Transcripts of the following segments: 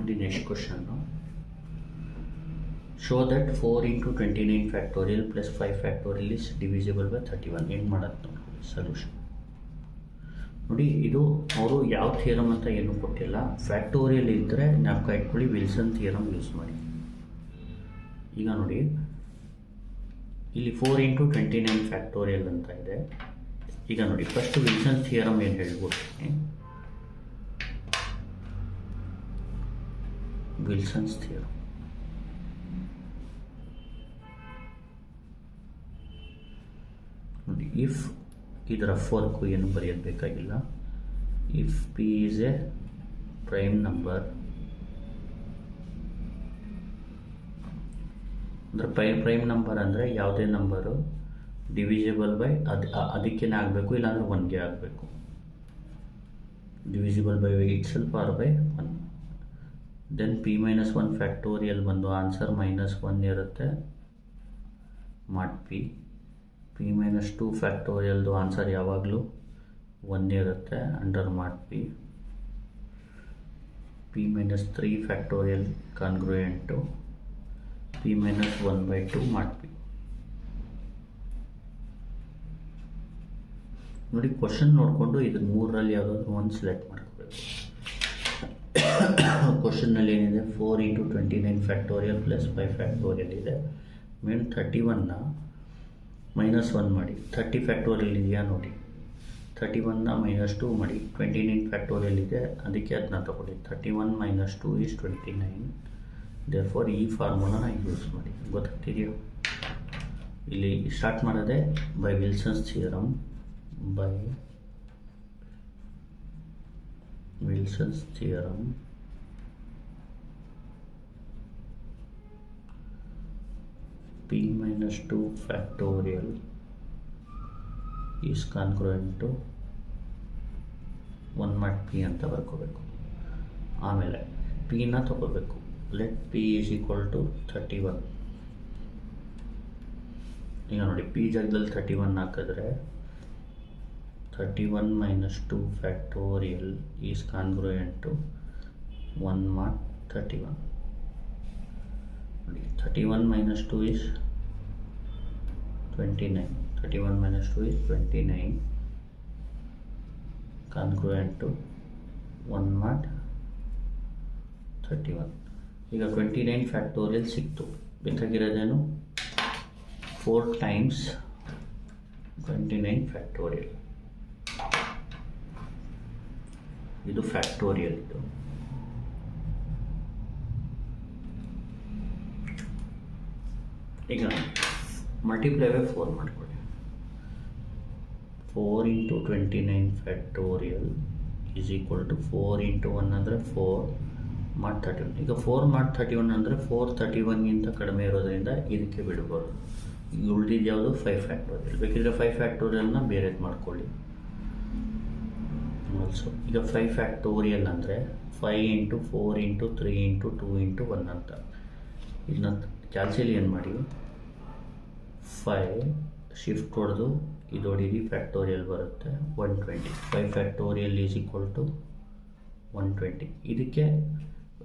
ನೋಡಿ next question. Show that 4 into 29 factorial plus 5 factorial is divisible by 31. ಏನು ಮಾಡೋದು ನೋಡಿ ಸೊಲ್ಯೂಷನ್. ನೋಡಿ ಇದು ಅವರು ಯಾವ ಥಿಯರಮ್ ಅಂತ ಏನೂ ಕೊಟ್ಟಿಲ್ಲ. ಫ್ಯಾಕ್ಟೋರಿಯಲ್ ಇದ್ದರೆ ಜ್ಞಾಪಕ ಇಟ್ಕೊಳ್ಳಿ, ವಿಲ್ಸನ್ ಥಿಯರಮ್ ಯೂಸ್ ಮಾಡಿ. ಈಗ ನೋಡಿ ಇಲ್ಲಿ 4 into 29 ಫ್ಯಾಕ್ಟೋರಿಯಲ್ ಅಂತ ಇದೆ. ಈಗ ನೋಡಿ ಫಸ್ಟ್ ವಿಲ್ಸನ್ ಥಿಯರಮ್ ಏನು ಹೇಳ್ಬಿಡ್ತೀನಿ. ವಿಲ್ಸನ್ಸ್ ಥಿಯರಮ್ ನೋಡಿ, ಇಫ್ ಇದರ ವರ್ಕು ಏನು ಬರೆಯೋದು ಬೇಕಾಗಿಲ್ಲ. If P is A prime number ಅಂದರೆ ಪ್ರೈಮ್ ನಂಬರ್ ಅಂದರೆ ಯಾವುದೇ ನಂಬರು ಡಿವಿಸಿಬಲ್ ಬೈ ಅದಕ್ಕೇನೆ ಆಗಬೇಕು, ಇಲ್ಲಾಂದರೆ 1ಗೆ ಆಗಬೇಕು. Divisible by itself or by 1. Then p-1 factorial ಬಂದು ಆನ್ಸರ್ -1 ಇರುತ್ತೆ ಮಾಡ್ p-2 ಫ್ಯಾಕ್ಟೋರಿಯಲ್ದು ಆನ್ಸರ್ ಯಾವಾಗಲೂ 1 ಇರುತ್ತೆ ಅಂಡರ್ ಮಾಡ್ p-3 ಫ್ಯಾಕ್ಟೋರಿಯಲ್ ಕಾನ್ಗ್ರುಯೆಂಟು p-1/2 ಮಾಡ್ p. ನೋಡಿ ಕ್ವಶನ್ ನೋಡಿಕೊಂಡು ಇದು ಮೂರರಲ್ಲಿ ಯಾವುದಾದ್ರು ಒಂದು ಸೆಲೆಕ್ಟ್ ಮಾಡ್ಕೋಬೇಕು. ಕ್ವಶನ್ನಲ್ಲಿ ಏನಿದೆ 4 into 29 ಫ್ಯಾಕ್ಟೋರಿಯಲ್ ಪ್ಲಸ್ 5 ಫ್ಯಾಕ್ಟೋರಿಯಲ್ ಇದೆ. ಮೇನ್ 31ನ -1 ಮಾಡಿ. 30 ಫ್ಯಾಕ್ಟೋರಿಯಲ್ ಇದೆಯಾ ನೋಡಿ, 31ನ -2 ಮಾಡಿ. 29 ಫ್ಯಾಕ್ಟೋರಿಯಲ್ ಇದೆ, ಅದಕ್ಕೆ ಅದನ್ನ ತಗೊಳ್ಳಿ. 31 - 2 is 29. ದೇರ್ಫೋರ್ ಈ ಫಾರ್ಮುಲಾನ ಯೂಸ್ ಮಾಡಿ. ಗೊತ್ತಾಗ್ತಿದೆಯೋ? ಇಲ್ಲಿ ಸ್ಟಾರ್ಟ್ ಮಾಡೋದೆ by Wilson's theorem. p-2 factorial is congruent to 1 mod p ಅಂತ ಬರ್ಕೋಬೇಕು. ಆಮೇಲೆ p ನ ತಗೋಬೇಕು. Let p is equal to 31. ಈಗ ನೋಡಿ p ಜಾಗದಲ್ಲಿ 31 ಹಾಕಿದ್ರೆ 31 - 2 ಫ್ಯಾಕ್ಟೋರಿಯಲ್ ಈಸ್ ಕಾನ್ಗ್ರುಯೆಂಟ್ ಟು 1 ಮಾಡ್ 31. ನೋಡಿ 31 - 2 is 29. 31 - 2 is 29 ಕಾನ್ಗ್ರುಯೆಂಟ್ ಟು 1 ಮಾಡ್ 31. ಈಗ 29 ಫ್ಯಾಕ್ಟೋರಿಯಲ್ ಸಿಕ್ತು. ಬೇಕಾಗಿರೋದೇನು 4 times 29 ಫ್ಯಾಕ್ಟೋರಿಯಲ್. ಇದು ಫ್ಯಾಕ್ಟೋರಿಯಲ್. ಇದು ಈಗ ಮಲ್ಟಿಪ್ಲೈ ಬೈ 4 ಮಾಡ್ಕೊಳ್ಳಿ. 4 into 29 factorial is equal to 4 into 1 ಅಂದರೆ 4 ಮಾಡ್ 31. ಈಗ 4 ಮಾಡ್ 31 ಅಂದರೆ 431ಗಿಂತ ಕಡಿಮೆ ಇರೋದ್ರಿಂದ ಇದಕ್ಕೆ ಬಿಡ್ಬೋದು. ಈಗ ಉಳಿದಿದ್ದು ಯಾವುದು 5 ಫ್ಯಾಕ್ಟೋರಿಯಲ್. ಬೇಕಿದ್ರೆ 5 ಫ್ಯಾಕ್ಟೋರಿಯಲ್ನ ಬೇರೆದು ಮಾಡ್ಕೊಳ್ಳಿ. ಆಲ್ಸೋ ಈಗ 5 ಫ್ಯಾಕ್ಟೋರಿಯಲ್ ಅಂದರೆ 5 into 4 into 3 into 2 into 1 ಅಂತ. ಇದನ್ನ ಕ್ಯಾಲ್ಸಿಲಿಯನ್ ಮಾಡಿ 5 ಶಿಫ್ಟ್ ಹೊಡೆದು ಇದು ಹೊಡೀರಿ, ಫ್ಯಾಕ್ಟೋರಿಯಲ್ ಬರುತ್ತೆ 120. 5 ಫ್ಯಾಕ್ಟೋರಿಯಲ್ ಈಸ್ ಈಕ್ವಲ್ ಟು 120. ಇದಕ್ಕೆ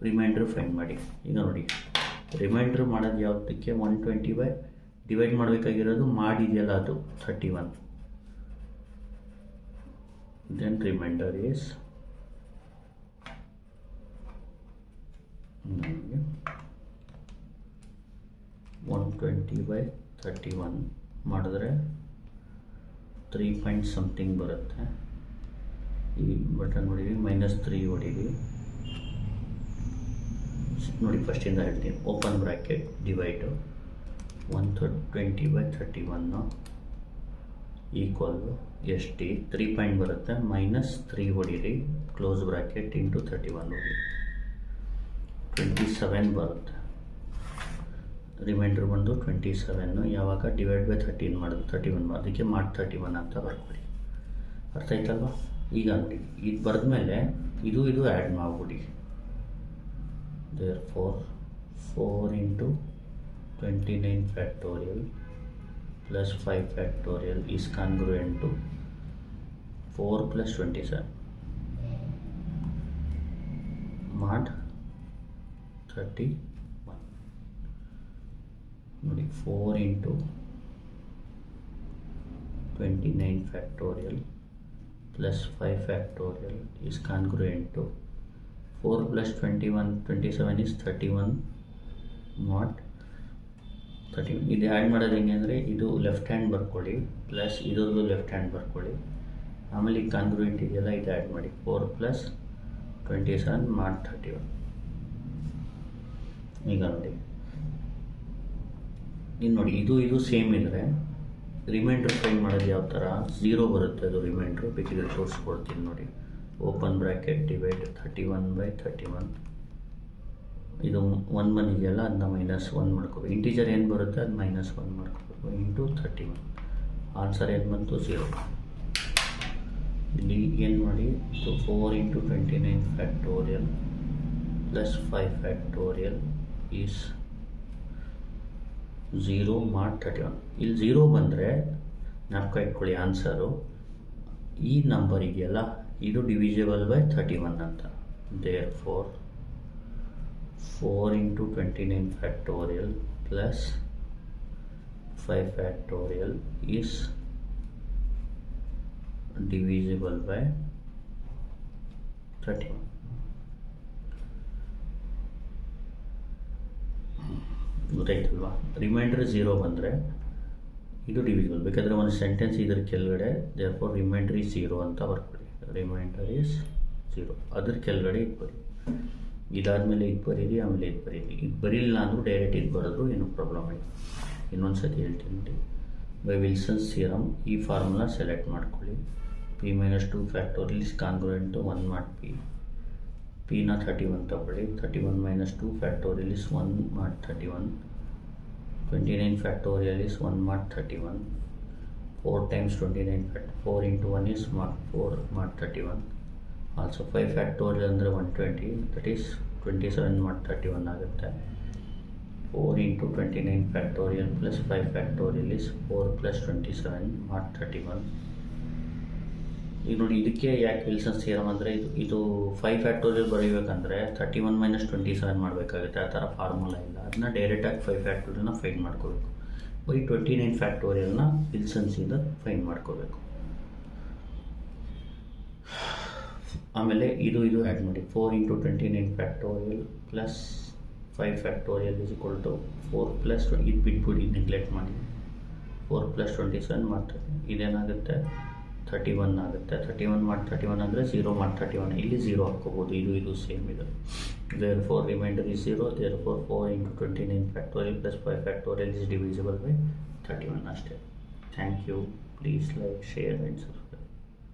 ರಿಮೈಂಡ್ರ್ ಫೈಂಡ್ ಮಾಡಿ. ಈಗ ನೋಡಿ ರಿಮೈಂಡ್ರ್ ಮಾಡೋದು ಯಾವುದಕ್ಕೆ 120 ಡಿವೈಡ್ ಮಾಡಬೇಕಾಗಿರೋದು ಮಾಡಿದೆಯಲ್ಲ ಅದು 31. ದೆನ್ ರಿಮೈಂಡರ್ ಈಸ್ 120/31 ಮಾಡಿದ್ರೆ 3 ಪಾಯಿಂಟ್ ಸಮಥಿಂಗ್ ಬರುತ್ತೆ. ಈ ಬಟನ್ ಹೊಡೀರಿ, -3 ಹೊಡೀರಿ. ನೋಡಿ ಫಸ್ಟಿಂದ ಹೇಳ್ತೀನಿ. ಓಪನ್ ಬ್ರ್ಯಾಕೆಟ್ ಡಿವೈಡು 120/31 ಈಕ್ವಲ್ ಎಷ್ಟು 3 ಪಾಯಿಂಟ್ ಬರುತ್ತೆ. -3 ಹೊಡೀರಿ, ಕ್ಲೋಸ್ ಬ್ರ್ಯಾಕೆಟ್ ಇಂಟು 31 ಹೊಡಿ, 27 ಬರುತ್ತೆ. ರಿಮೈಂಡರ್ ಬಂದು 27. ಯಾವಾಗ ಡಿವೈಡ್ ಬೈ 13 ಮಾಡೋದು 31, ಅದಕ್ಕೆ ಮಾಡ್ 31 ಅಂತ ಬರ್ಕೊಳ್ಳಿ. ಅರ್ಥ ಆಯ್ತಲ್ವ? ಈಗ ನೋಡಿ ಇದು ಬರೆದ್ಮೇಲೆ ಇದು ಆ್ಯಡ್ ಮಾಡಿಬಿಡಿ. therefore 4 into 29 factorial plus 5 factorial is congruent to 4 plus 27 mod 31 ನೋಡಿ 4 into 29 factorial plus 5 factorial is congruent to 4 plus 21 27 is 31 mod 31. ಇದು ಆ್ಯಡ್ ಮಾಡೋದು ಹೆಂಗೆ ಅಂದರೆ ಇದು ಲೆಫ್ಟ್ ಹ್ಯಾಂಡ್ ಬರ್ಕೊಳ್ಳಿ ಪ್ಲಸ್ ಇದರದ್ದು ಲೆಫ್ಟ್ ಹ್ಯಾಂಡ್ ಬರ್ಕೊಳ್ಳಿ, ಆಮೇಲೆ ಈ ಕಾನ್ಗ್ರುಯೆಂಟ್ ಇದೆಯಲ್ಲ ಇದು ಆ್ಯಡ್ ಮಾಡಿ 4 plus 27 mod 31. ಈಗ ನೋಡಿ ಇನ್ನು ನೋಡಿ ಇದು ಸೇಮ್ ಇದ್ದರೆ ರಿಮೈಂಡರ್ ಫೈಂಡ್ ಮಾಡೋದು ಯಾವ ಥರ, 0 ಬರುತ್ತೆ ಅದು ರಿಮೈಂಡ್ರು, ಬೇಕಿದ್ರೆ ತೋರಿಸ್ಕೊಡ್ತೀನಿ ನೋಡಿ. ಓಪನ್ ಬ್ರ್ಯಾಕೆಟ್ ಡಿವೈಡ್ 31/31, ಇದು 1 ಇದೆಯಲ್ಲ ಅದನ್ನ -1 ಮಾಡ್ಕೋಬೇಕು. ಇಂಟೀಜರ್ ಏನು ಬರುತ್ತೆ ಅದು -1 ಮಾಡ್ಕೋಬೇಕು ಇಂಟು 31. ಆನ್ಸರ್ ಏನು ಬಂತು 0. ಇಲ್ಲಿ ಏನು ಮಾಡಿ, ಇದು 4 into 29 factorial plus 5 factorial is 0 mod 31. ಇಲ್ಲಿ 0 ಬಂದರೆ ಜ್ಞಾಪಕ ಇಟ್ಕೊಳ್ಳಿ ಆನ್ಸರು ಈ ನಂಬರ್ ಇದೆಯಲ್ಲ ಇದು ಡಿವಿಸಿಬಲ್ ಬೈ 31 ಅಂತ. therefore 4 into 29 factorial plus 5 factorial is divisible by 31. ಗೊತ್ತಾಯ್ತಲ್ವಾ? Reminder 0 ಬಂದರೆ ಇದು ಡಿವಿಸಿಬಲ್, ಬೇಕಾದರೆ ಒಂದು ಸೆಂಟೆನ್ಸ್ ಇದ್ರ ಕೆಳಗಡೆ therefore ರಿಮೈಂಡರ್ is 0 ಅಂತ ಬರ್ಕೊಳ್ಳಿ. ರಿಮೈಂಡರ್ is 0 ಅದ್ರ ಕೆಳಗಡೆ ಇದು ಬರೀ, ಇದಾದಮೇಲೆ ಇದು ಬರೀರಿ, ಆಮೇಲೆ ಇದು ಬರೀರಿ. ಇದು ಬರೀಲ್ಲ ಅಂದರೂ ಡೈರೆಕ್ಟ್ ಇದು ಬರೋದು ಏನೂ ಪ್ರಾಬ್ಲಮ್ ಇಲ್ಲ. ಇನ್ನೊಂದು ಸತಿ ಹೇಳ್ತೀನಿ, ಬೈ ವಿಲ್ಸನ್ಸ್ ಥಿಯರಮ್ ಈ ಫಾರ್ಮುಲಾ ಸೆಲೆಕ್ಟ್ ಮಾಡ್ಕೊಳ್ಳಿ. p - 2 factorial is congruent to 1 mod p. ಪಿನ 31 ತಗೊಳ್ಳಿ, 31 - 2 factorial is 1 mod 31. 29 factorial is 1 mod 31. 4 times 29 4 into 1 is 4 mod 31. Also 5 factorial ಅಂದರೆ 120, ದಟ್ ಈಸ್ 27 mod 31 ಆಗುತ್ತೆ. 4 into 29 factorial plus 5 factorial is 4 plus 27 mod 31. ಈಗ ನೋಡಿ ಇದಕ್ಕೆ ಯಾಕೆ Wilson's theorem ಅಂದರೆ ಇದು 5 ಫ್ಯಾಕ್ಟೋರಿಯಲ್ ಬರೀಬೇಕಂದ್ರೆ 31 - 27 ಮಾಡಬೇಕಾಗುತ್ತೆ. ಆ ಥರ ಫಾರ್ಮುಲಾ ಇಲ್ಲ, ಅದನ್ನ ಡೈರೆಕ್ಟಾಗಿ 5 ಫ್ಯಾಕ್ಟೋರಿಯಲ್ನ ಫೈಂಡ್ ಮಾಡ್ಕೋಬೇಕು. ಬೈ 29 ಫ್ಯಾಕ್ಟೋರಿಯಲ್ನ ವಿಲ್ಸನ್ಸಿಂದ ಫೈಂಡ್ ಮಾಡ್ಕೋಬೇಕು. ಆಮೇಲೆ ಇದು ಆ್ಯಡ್ ಮಾಡಿ, 4 into 29 factorial plus 5 factorial is equal to 4 plus ಇದು ಬಿಟ್ಬಿಡಿ, ನೆಗ್ಲೆಕ್ಟ್ ಮಾಡಿ 4 plus 27 ಮಾಡ್ತಾರೆ, ಇದೇನಾಗುತ್ತೆ 31 ಆಗುತ್ತೆ. 31 mod 31 ಅಂದರೆ 0 mod 31, ಇಲ್ಲಿ 0 ಹಾಕ್ಕೋಬೋದು. ಇದು ಸೇಮ್ ಇದೆ. therefore remainder is 0. therefore 4 into 29 factorial plus 5 factorial is divisible by 31 ಅಷ್ಟೇ. Thank you. Please like, share and subscribe.